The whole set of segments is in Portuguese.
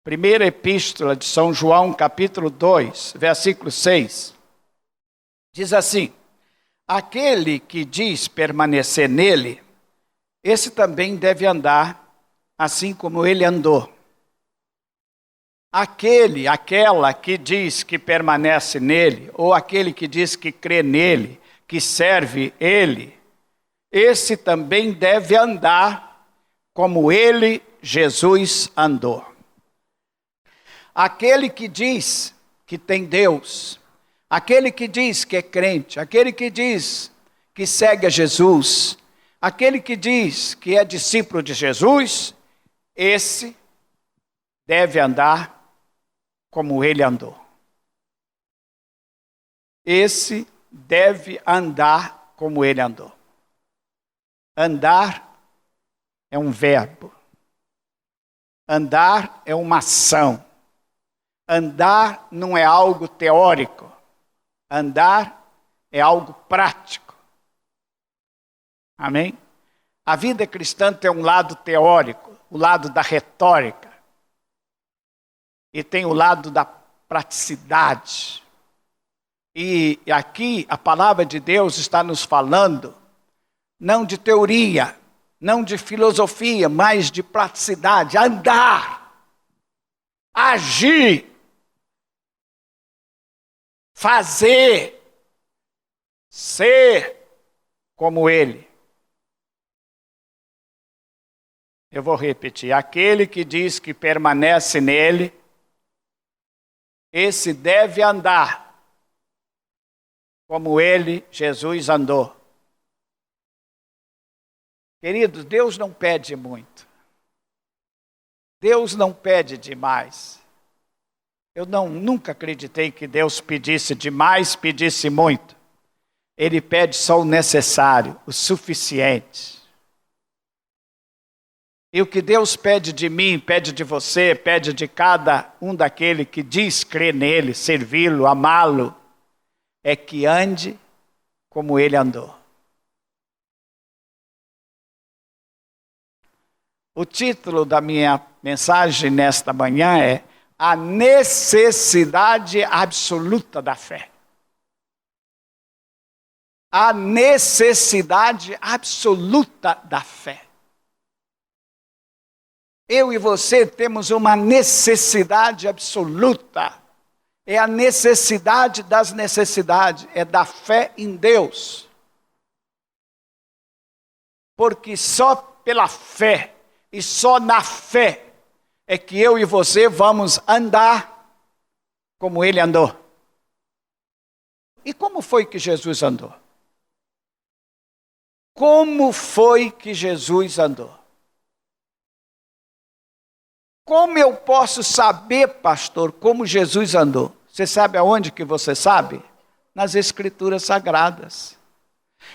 Primeira Epístola de São João, capítulo 2, versículo 6. Diz assim: aquele que diz permanecer nele, esse também deve andar assim como ele andou. Aquela que diz que permanece nele, ou aquele que diz que crê nele, que serve ele, esse também deve andar como ele, Jesus, andou. Aquele que diz que tem Deus, aquele que diz que é crente, aquele que diz que segue a Jesus, aquele que diz que é discípulo de Jesus, esse deve andar como ele andou. Esse deve andar como ele andou. Andar é um verbo. Andar é uma ação. Andar não é algo teórico. Andar é algo prático. Amém? A vida cristã tem um lado teórico, o lado da retórica. E tem o lado da praticidade. E aqui a palavra de Deus está nos falando, não de teoria, não de filosofia, mas de praticidade. Andar, agir, fazer, ser como ele. Eu vou repetir: aquele que diz que permanece nele, esse deve andar como ele, Jesus, andou. Queridos, Deus não pede muito. Deus não pede demais. Eu nunca acreditei que Deus pedisse demais, pedisse muito. Ele pede só o necessário, o suficiente. E o que Deus pede de mim, pede de você, pede de cada um daquele que diz crer nele, servi-lo, amá-lo, é que ande como ele andou. O título da minha mensagem nesta manhã é a necessidade absoluta da fé. A necessidade absoluta da fé. Eu e você temos uma necessidade absoluta. É a necessidade das necessidades, é da fé em Deus. Porque só pela fé e só na fé é que eu e você vamos andar como ele andou. E como foi que Jesus andou? Como foi que Jesus andou? Como eu posso saber, pastor, como Jesus andou? Você sabe aonde que você sabe? Nas Escrituras Sagradas.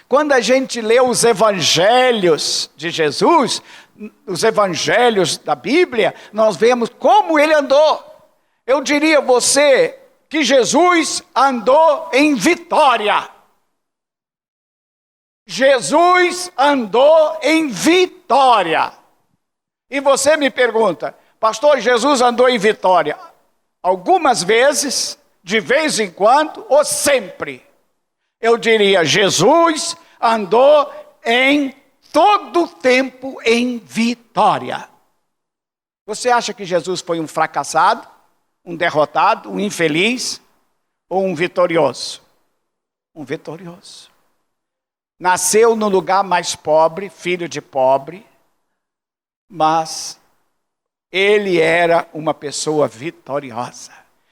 Quando a gente lê os evangelhos de Jesus, os evangelhos da Bíblia, nós vemos como ele andou. Eu diria a você que Jesus andou em vitória. Jesus andou em vitória. E você me pergunta: pastor, Jesus andou em vitória algumas vezes, de vez em quando ou sempre? Eu diria: Jesus andou em todo o tempo em vitória. Você acha que Jesus foi um fracassado, um derrotado, um infeliz ou um vitorioso? Um vitorioso. Nasceu no lugar mais pobre, filho de pobre, mas ele era uma pessoa vitoriosa.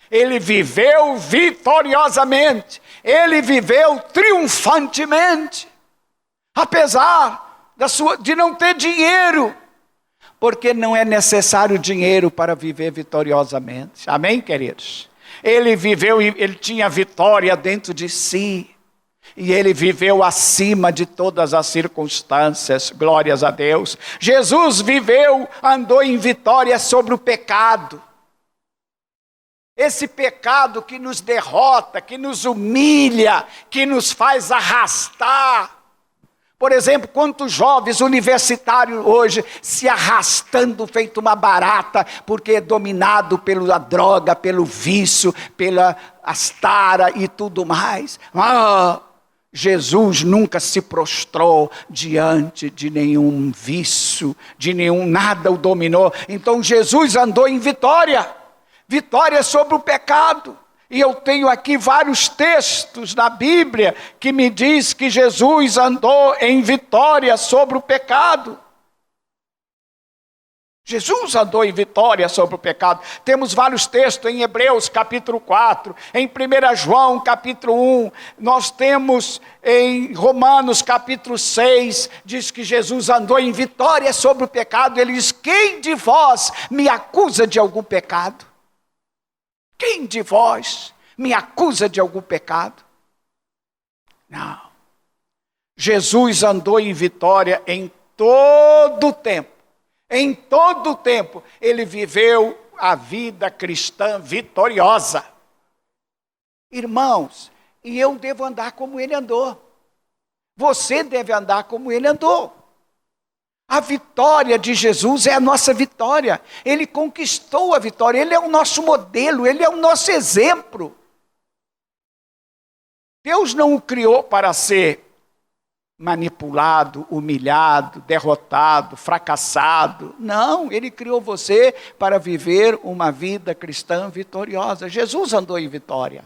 Ele viveu vitoriosamente. Ele viveu triunfantemente. Apesar de não ter dinheiro. Porque não é necessário dinheiro para viver vitoriosamente. Amém, queridos? Ele viveu, ele tinha vitória dentro de si. E ele viveu acima de todas as circunstâncias, glórias a Deus. Jesus viveu, andou em vitória sobre o pecado. Esse pecado que nos derrota, que nos humilha, que nos faz arrastar. Por exemplo, quantos jovens universitários hoje se arrastando feito uma barata, porque é dominado pela droga, pelo vício, pela astara e tudo mais. Jesus nunca se prostrou diante de nenhum vício, de nenhum nada o dominou. Então Jesus andou em vitória, vitória sobre o pecado. E eu tenho aqui vários textos na Bíblia que me diz que Jesus andou em vitória sobre o pecado. Jesus andou em vitória sobre o pecado. Temos vários textos em Hebreus capítulo 4, em 1 João capítulo 1, nós temos em Romanos capítulo 6, diz que Jesus andou em vitória sobre o pecado. Ele diz: quem de vós me acusa de algum pecado? Quem de vós me acusa de algum pecado? Não. Jesus andou em vitória em todo o tempo. Em todo o tempo, ele viveu a vida cristã vitoriosa. Irmãos, e eu devo andar como ele andou. Você deve andar como ele andou. A vitória de Jesus é a nossa vitória. Ele conquistou a vitória, ele é o nosso modelo, ele é o nosso exemplo. Deus não o criou para ser manipulado, humilhado, derrotado, fracassado. Não, ele criou você para viver uma vida cristã vitoriosa. Jesus andou em vitória.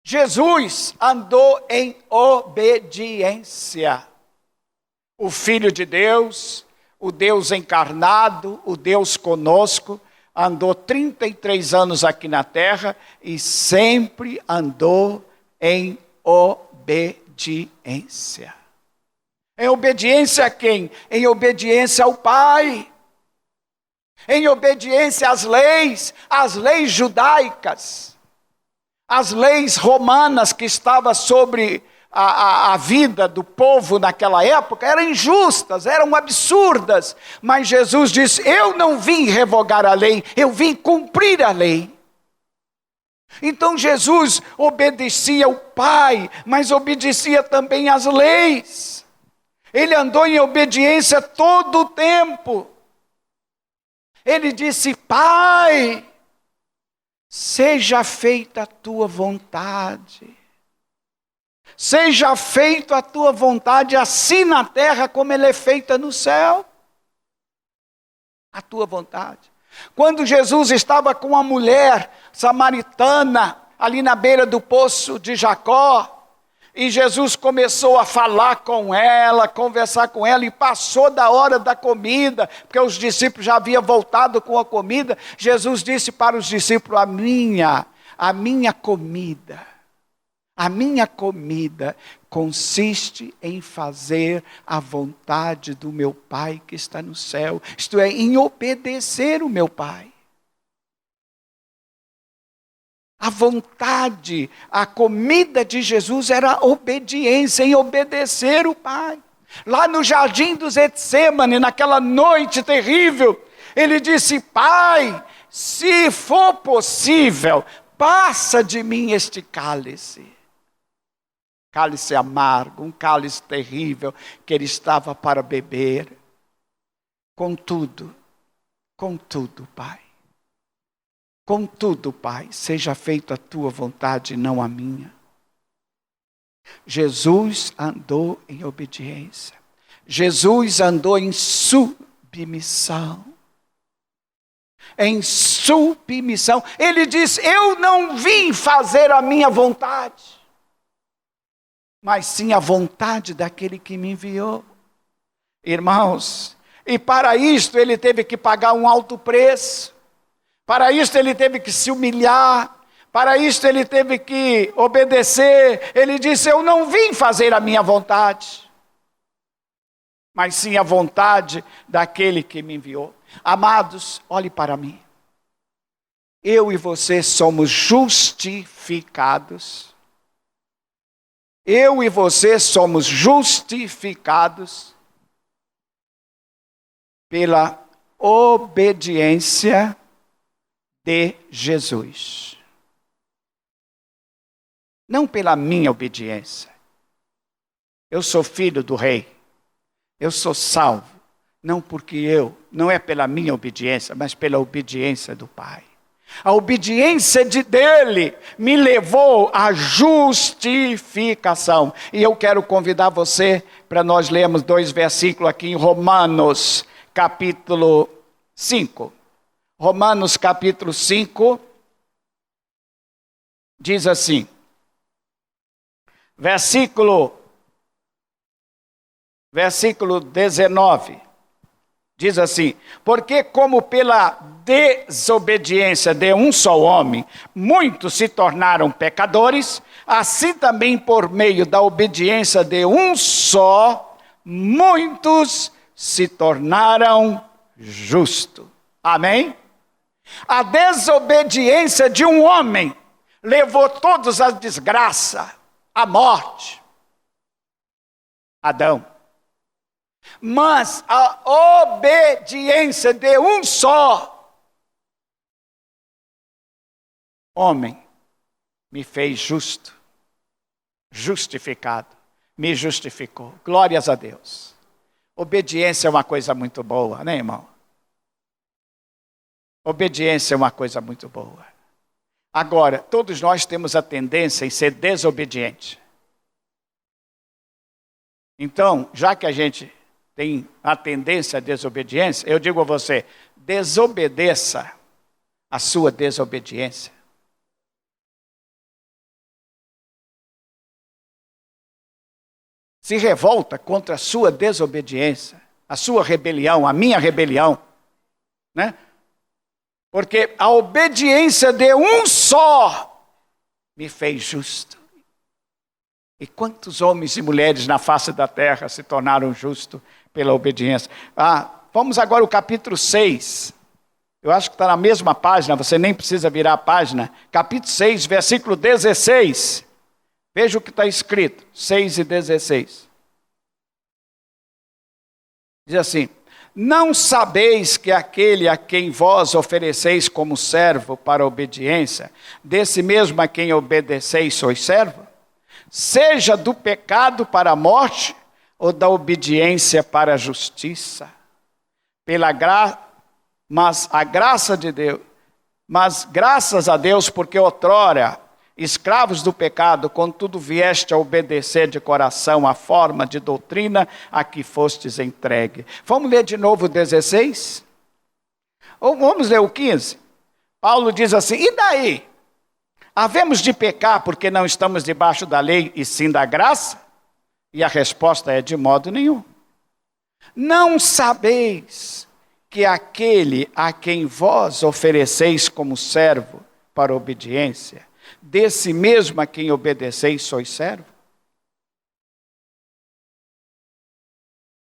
Jesus andou em obediência. O Filho de Deus, o Deus encarnado, o Deus conosco, andou 33 anos aqui na terra e sempre andou em obediência. Em obediência a quem? Em obediência ao Pai. Em obediência às leis judaicas, as leis romanas que estavam sobre a vida do povo naquela época eram injustas, eram absurdas. Mas Jesus disse: eu não vim revogar a lei, eu vim cumprir a lei. Então Jesus obedecia ao Pai, mas obedecia também às leis. Ele andou em obediência todo o tempo. Ele disse: Pai, seja feita a tua vontade. Seja feita a tua vontade, assim na terra como ela é feita no céu. A tua vontade. Quando Jesus estava com a mulher samaritana, ali na beira do poço de Jacó, e Jesus começou a falar com ela, conversar com ela, e passou da hora da comida, porque os discípulos já haviam voltado com a comida. Jesus disse para os discípulos: a minha comida consiste em fazer a vontade do meu Pai que está no céu, isto é, em obedecer o meu Pai. A vontade, a comida de Jesus era a obediência, em obedecer o Pai. Lá no jardim do Getsêmani, naquela noite terrível, ele disse: Pai, se for possível, passa de mim este cálice. Cálice amargo, um cálice terrível que ele estava para beber. Contudo, Pai. Contudo, Pai, seja feita a tua vontade e não a minha. Jesus andou em obediência. Jesus andou em submissão. Em submissão. Ele disse: eu não vim fazer a minha vontade, mas sim a vontade daquele que me enviou. Irmãos, e para isto ele teve que pagar um alto preço. Para isto ele teve que se humilhar. Para isto ele teve que obedecer. Ele disse: eu não vim fazer a minha vontade, mas sim a vontade daquele que me enviou. Amados, olhe para mim. Eu e você somos justificados. Eu e você somos justificados pela obediência de Jesus. Não pela minha obediência. Eu sou filho do rei. Eu sou salvo. Não é pela minha obediência, mas pela obediência do Pai. A obediência dele me levou à justificação. E eu quero convidar você para nós lermos 2 versículos aqui em Romanos, capítulo 5. Romanos, capítulo 5, diz assim, versículo 19. Diz assim: porque como pela desobediência de um só homem, muitos se tornaram pecadores, assim também por meio da obediência de um só, muitos se tornaram justos. Amém? A desobediência de um homem levou todos à desgraça, à morte. Adão. Mas a obediência de um só homem me fez justo, justificado, me justificou. Glórias a Deus. Obediência é uma coisa muito boa, né, irmão? Obediência é uma coisa muito boa. Agora, todos nós temos a tendência em ser desobediente. Então, já que a gente tem a tendência à desobediência, eu digo a você, desobedeça a sua desobediência. Se revolta contra a sua desobediência, a sua rebelião, a minha rebelião, né? Porque a obediência de um só me fez justo. E quantos homens e mulheres na face da terra se tornaram justos pela obediência? Vamos agora ao capítulo 6. Eu acho que está na mesma página, você nem precisa virar a página. Capítulo 6, versículo 16. Veja o que está escrito, 6 e 16. Diz assim: não sabeis que aquele a quem vós ofereceis como servo para a obediência, desse mesmo a quem obedeceis sois servo? Seja do pecado para a morte, ou da obediência para a justiça. Mas graças a Deus, porque outrora, escravos do pecado, contudo vieste a obedecer de coração a forma de doutrina a que fostes entregue. Vamos ler de novo o 16? Ou vamos ler o 15? Paulo diz assim: e daí? Havemos de pecar porque não estamos debaixo da lei e sim da graça? E a resposta é: de modo nenhum. Não sabeis que aquele a quem vós ofereceis como servo para obediência, desse mesmo a quem obedeceis sois servo?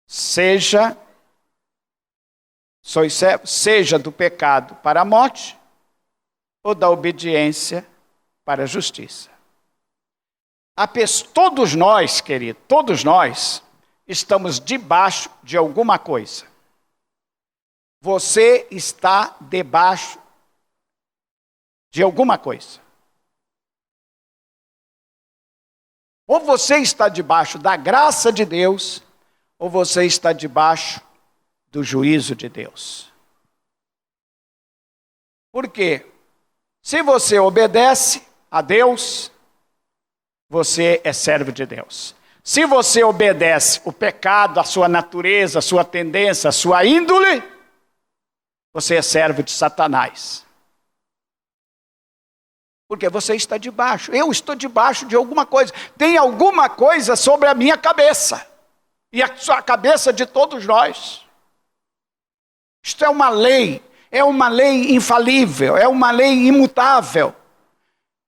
Seja do pecado para a morte, ou da obediência para a justiça. Todos nós, querido, todos nós estamos debaixo de alguma coisa. Você está debaixo de alguma coisa. Ou você está debaixo da graça de Deus, ou você está debaixo do juízo de Deus. Por quê? Se você obedece a Deus, você é servo de Deus. Se você obedece o pecado, a sua natureza, a sua tendência, a sua índole, você é servo de Satanás. Porque você está debaixo. Eu estou debaixo de alguma coisa. Tem alguma coisa sobre a minha cabeça. E a cabeça de todos nós. Isto é uma lei. É uma lei infalível. É uma lei imutável.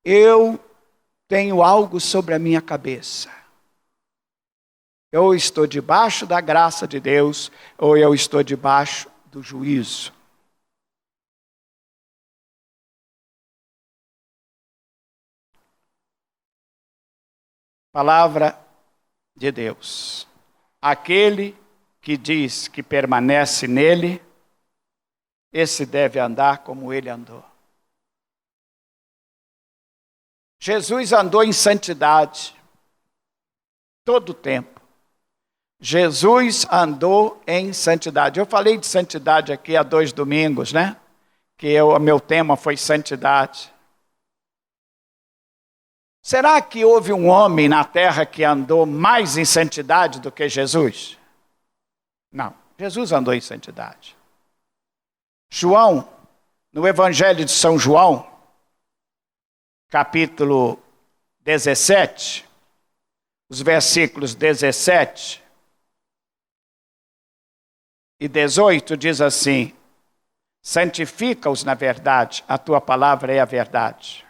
Eu tenho algo sobre a minha cabeça. Eu estou debaixo da graça de Deus, ou eu estou debaixo do juízo. Palavra de Deus. Aquele que diz que permanece nele, esse deve andar como ele andou. Jesus andou em santidade todo o tempo. Jesus andou em santidade. Eu falei de santidade aqui há 2 domingos, né? O meu tema foi santidade. Será que houve um homem na terra que andou mais em santidade do que Jesus? Não, Jesus andou em santidade. João, no Evangelho de São João, capítulo 17, os versículos 17 e 18 diz assim: santifica-os na verdade, a tua palavra é a verdade.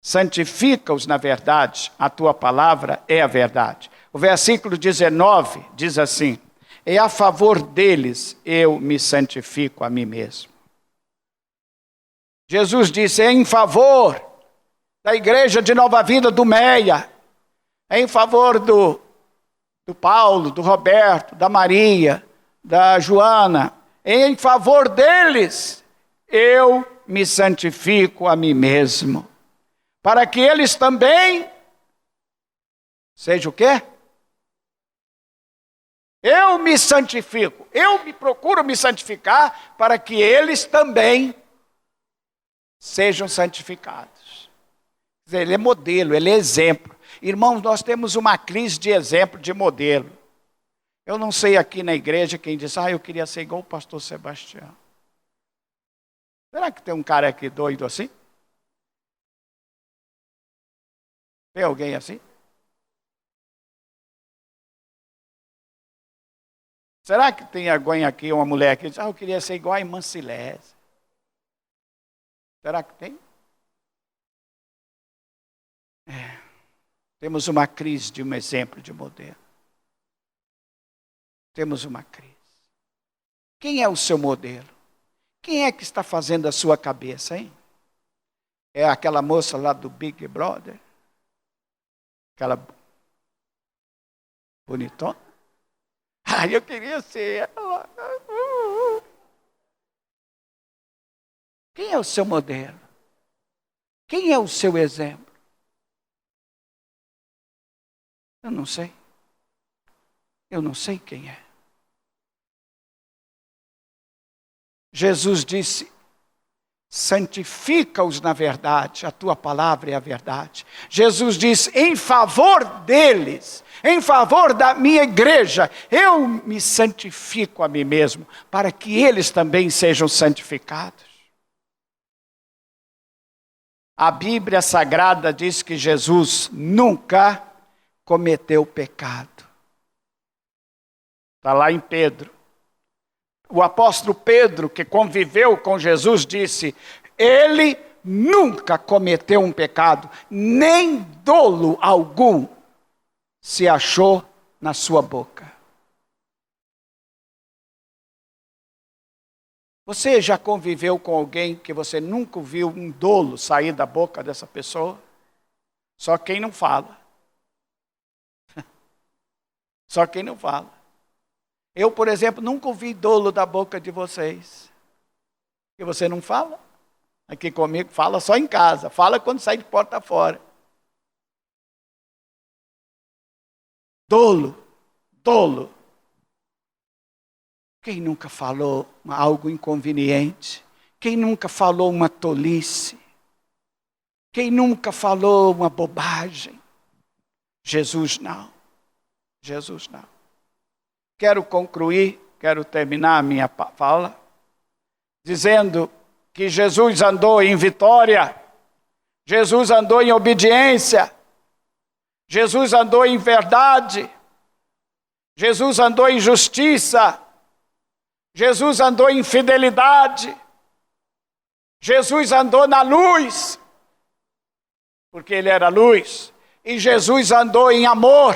Santifica-os na verdade, a tua palavra é a verdade. O versículo 19 diz assim: e a favor deles eu me santifico a mim mesmo. Jesus disse: é em favor da igreja de Nova Vida do Meia, é em favor do Paulo, do Roberto, da Maria, da Joana, é em favor deles eu me santifico a mim mesmo, para que eles também sejam o quê? Eu me santifico, eu me procuro me santificar para que eles também sejam santificados. Quer dizer, ele é modelo, ele é exemplo. Irmãos, nós temos uma crise de exemplo, de modelo. Eu não sei aqui na igreja quem diz: eu queria ser igual o pastor Sebastião. Será que tem um cara aqui doido assim? Tem alguém assim? Será que tem alguém aqui, uma mulher que diz: eu queria ser igual a irmã Silésio? Será que tem? Temos uma crise de um exemplo de modelo. Temos uma crise. Quem é o seu modelo? Quem é que está fazendo a sua cabeça, hein? É aquela moça lá do Big Brother? Aquela bonitona? Eu queria ser ela. Quem é o seu modelo? Quem é o seu exemplo? Eu não sei. Eu não sei quem é. Jesus disse: santifica-os na verdade, a tua palavra é a verdade. Jesus disse: em favor deles, em favor da minha igreja, eu me santifico a mim mesmo, para que eles também sejam santificados. A Bíblia Sagrada diz que Jesus nunca cometeu pecado. Está lá em Pedro. O apóstolo Pedro, que conviveu com Jesus, disse: ele nunca cometeu um pecado, nem dolo algum se achou na sua boca. Você já conviveu com alguém que você nunca viu um dolo sair da boca dessa pessoa? Só quem não fala. Só quem não fala. Eu, por exemplo, nunca ouvi dolo da boca de vocês. Porque você não fala. Aqui comigo fala só em casa. Fala quando sai de porta fora. Dolo. Dolo. Quem nunca falou algo inconveniente? Quem nunca falou uma tolice? Quem nunca falou uma bobagem? Jesus não. Jesus não. Quero concluir, quero terminar a minha fala, dizendo que Jesus andou em vitória, Jesus andou em obediência, Jesus andou em verdade, Jesus andou em justiça, Jesus andou em fidelidade, Jesus andou na luz, porque ele era luz, e Jesus andou em amor.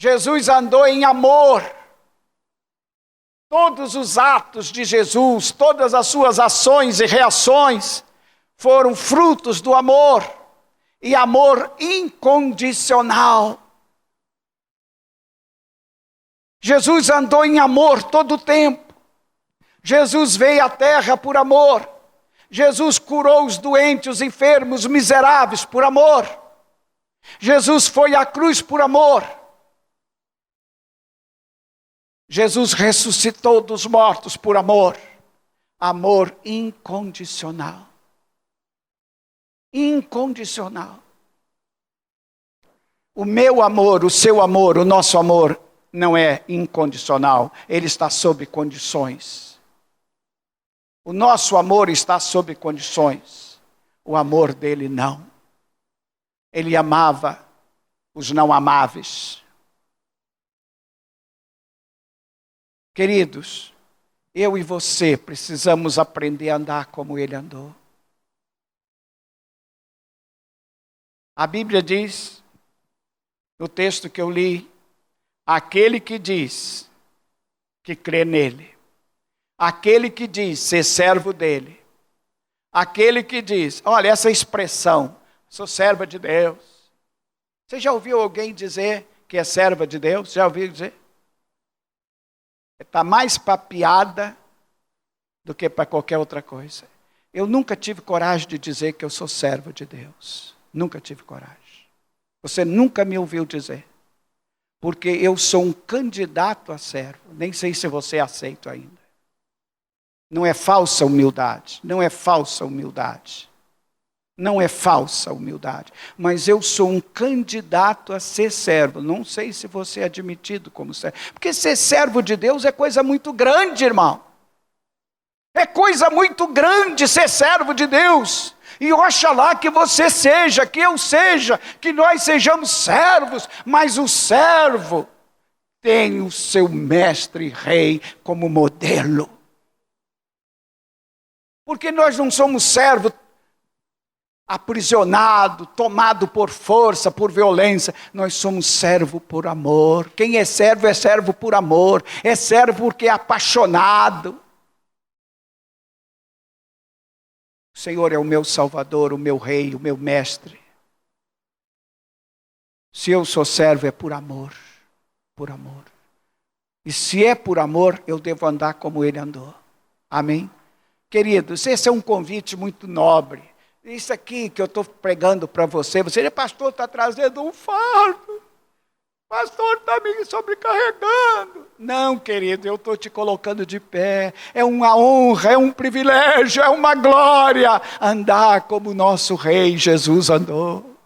Jesus andou em amor. Todos os atos de Jesus, todas as suas ações e reações foram frutos do amor, e amor incondicional. Jesus andou em amor todo o tempo. Jesus veio à terra por amor. Jesus curou os doentes, os enfermos, os miseráveis por amor. Jesus foi à cruz por amor. Jesus ressuscitou dos mortos por amor. Amor incondicional. Incondicional. O meu amor, o seu amor, o nosso amor não é incondicional. Ele está sob condições. O nosso amor está sob condições. O amor dele não. Ele amava os não amáveis. Queridos, eu e você precisamos aprender a andar como ele andou. A Bíblia diz, no texto que eu li, aquele que diz que crê nele, aquele que diz ser servo dele, aquele que diz, olha essa expressão, sou serva de Deus. Você já ouviu alguém dizer que é serva de Deus? Já ouviu dizer? Está mais para piada do que para qualquer outra coisa. Eu nunca tive coragem de dizer que eu sou servo de Deus. Nunca tive coragem. Você nunca me ouviu dizer. Porque eu sou um candidato a servo. Nem sei se você aceita ainda. Não é falsa humildade. Não é falsa humildade. Não é falsa humildade. Mas eu sou um candidato a ser servo. Não sei se você é admitido como servo. Porque ser servo de Deus é coisa muito grande, irmão. É coisa muito grande ser servo de Deus. E oxalá que você seja, que eu seja, que nós sejamos servos. Mas o servo tem o seu mestre rei como modelo. Porque nós não somos servos aprisionado, tomado por força, por violência. Nós somos servo por amor. Quem é servo por amor. É servo porque é apaixonado. O Senhor é o meu Salvador, o meu Rei, o meu Mestre. Se eu sou servo é por amor. Por amor. E se é por amor, eu devo andar como ele andou. Amém? Queridos, esse é um convite muito nobre. Isso aqui que eu estou pregando para você, pastor, está trazendo um fardo. Pastor, está me sobrecarregando. Não, querido, eu estou te colocando de pé. É uma honra, é um privilégio, é uma glória andar como o nosso Rei Jesus andou.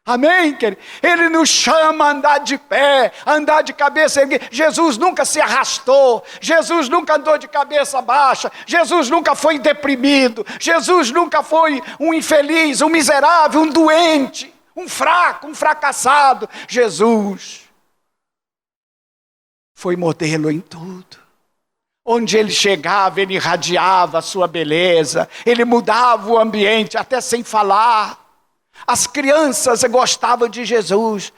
Amém, querido? Ele nos chama a andar de pé, a andar de cabeça erguida. Jesus nunca se arrastou. Jesus nunca andou de cabeça baixa. Jesus nunca foi deprimido. Jesus nunca foi um infeliz, um miserável, um doente, um fraco, um fracassado. Jesus foi modelo em tudo. Onde ele chegava, ele irradiava a sua beleza. Ele mudava o ambiente, até sem falar. As crianças gostavam de Jesus.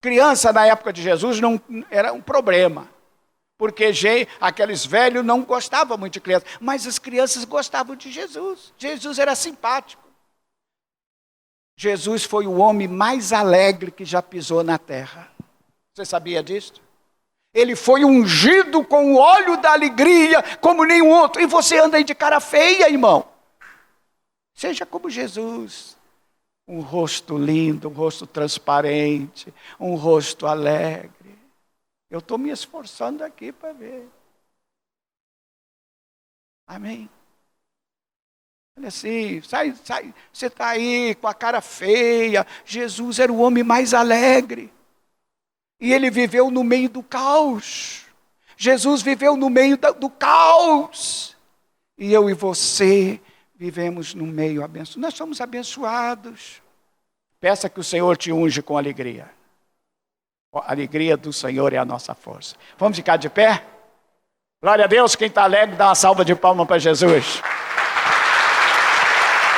Criança na época de Jesus não era um problema. Porque aqueles velhos não gostavam muito de criança. Mas as crianças gostavam de Jesus. Jesus era simpático. Jesus foi o homem mais alegre que já pisou na terra. Você sabia disso? Ele foi ungido com o óleo da alegria como nenhum outro. E você anda aí de cara feia, irmão. Seja como Jesus. Um rosto lindo, um rosto transparente, um rosto alegre. Eu estou me esforçando aqui para ver. Amém? Olha assim, sai, você está aí com a cara feia. Jesus era o homem mais alegre. E ele viveu no meio do caos. Jesus viveu no meio do caos. E eu e você vivemos no meio abençoado. Nós somos abençoados. Peça que o Senhor te unge com alegria. A alegria do Senhor é a nossa força. Vamos ficar de pé? Glória a Deus. Quem está alegre, dá uma salva de palmas para Jesus.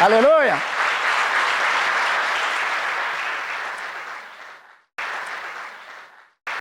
Aleluia.